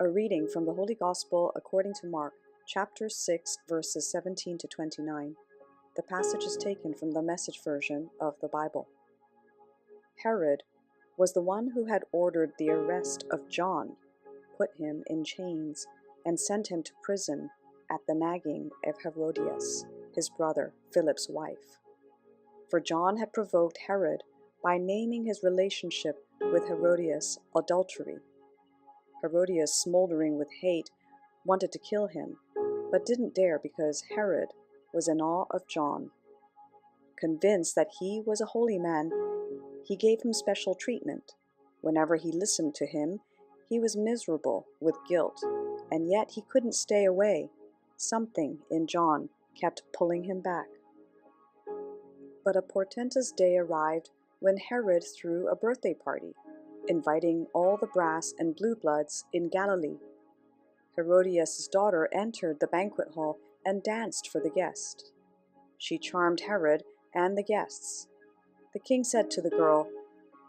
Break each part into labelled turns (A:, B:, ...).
A: A reading from the Holy Gospel according to Mark, chapter 6, verses 17 to 29. The passage is taken from the Message version of the Bible. Herod was the one who had ordered the arrest of John, put him in chains, and sent him to prison at the nagging of Herodias, his brother Philip's wife. For John had provoked Herod by naming his relationship with Herodias adultery. Herodias, smoldering with hate, wanted to kill him, but didn't dare because Herod was in awe of John. Convinced that he was a holy man, he gave him special treatment. Whenever he listened to him, he was miserable with guilt, and yet he couldn't stay away. Something in John kept pulling him back. But a portentous day arrived when Herod threw a birthday party, inviting all the brass and blue bloods in Galilee. Herodias' daughter entered the banquet hall and danced for the guest. She charmed Herod and the guests. The king said to the girl,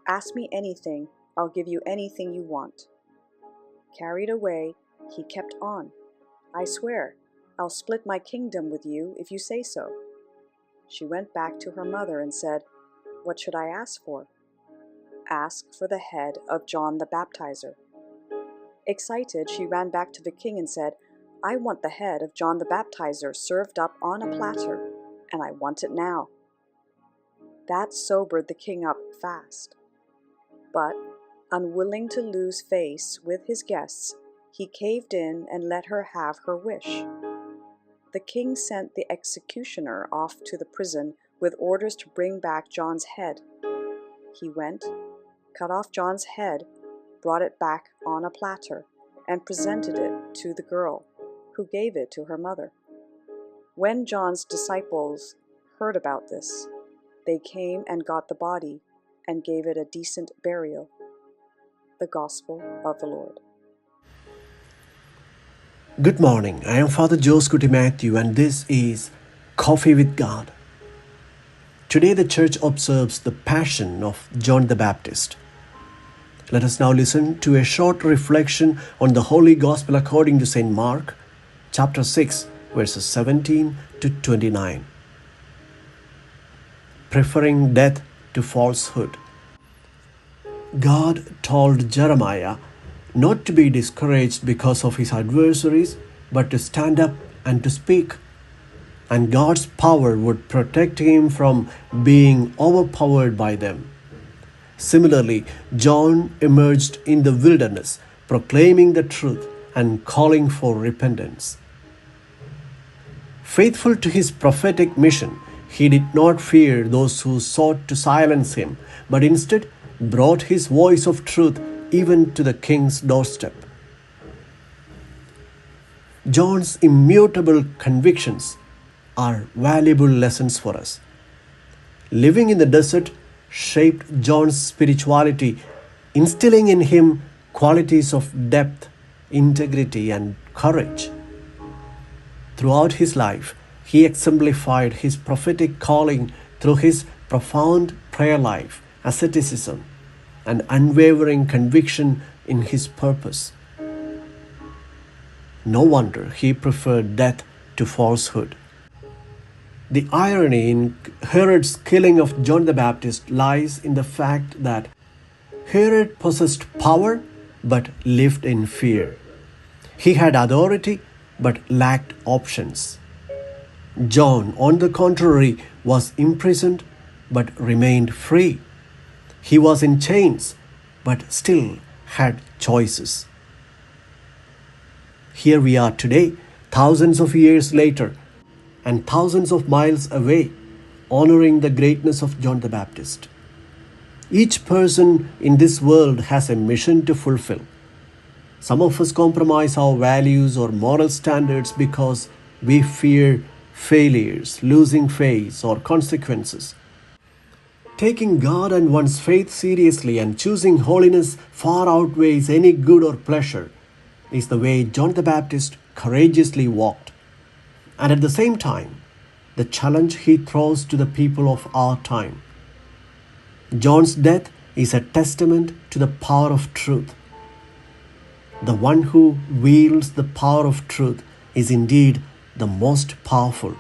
A: "Ask me anything, I'll give you anything you want." Carried away, he kept on. "I swear, I'll split my kingdom with you if you say so." She went back to her mother and said, "What should I ask for?" "Ask for the head of John the Baptizer." Excited, she ran back to the king and said, "I want the head of John the Baptizer served up on a platter, and I want it now." That sobered the king up fast. But, unwilling to lose face with his guests, he caved in and let her have her wish. The king sent the executioner off to the prison with orders to bring back John's head. He went, cut off John's head, brought it back on a platter, and presented it to the girl, who gave it to her mother. When John's disciples heard about this, they came and got the body and gave it a decent burial. The Gospel of the Lord.
B: Good morning. I am Father Joseph Matthew, and this is Coffee with God. Today the church observes the Passion of John the Baptist. Let us now listen to a short reflection on the Holy Gospel according to St. Mark, chapter 6, verses 17 to 29. Preferring death to falsehood. God told Jeremiah not to be discouraged because of his adversaries, but to stand up and to speak. And God's power would protect him from being overpowered by them. Similarly, John emerged in the wilderness, proclaiming the truth and calling for repentance. Faithful to his prophetic mission, he did not fear those who sought to silence him, but instead brought his voice of truth even to the king's doorstep. John's immutable convictions are valuable lessons for us. Living in the desert shaped John's spirituality, instilling in him qualities of depth, integrity, and courage. Throughout his life, he exemplified his prophetic calling through his profound prayer life, asceticism, and unwavering conviction in his purpose. No wonder he preferred death to falsehood. The irony in Herod's killing of John the Baptist lies in the fact that Herod possessed power but lived in fear. He had authority but lacked options. John, on the contrary, was imprisoned but remained free. He was in chains but still had choices. Here we are today, thousands of years later, and thousands of miles away, honoring the greatness of John the Baptist. Each person in this world has a mission to fulfill. Some of us compromise our values or moral standards because we fear failures, losing face, or consequences. Taking God and one's faith seriously and choosing holiness far outweighs any good or pleasure is the way John the Baptist courageously walked. And at the same time, the challenge he throws to the people of our time. John's death is a testament to the power of truth. The one who wields the power of truth is indeed the most powerful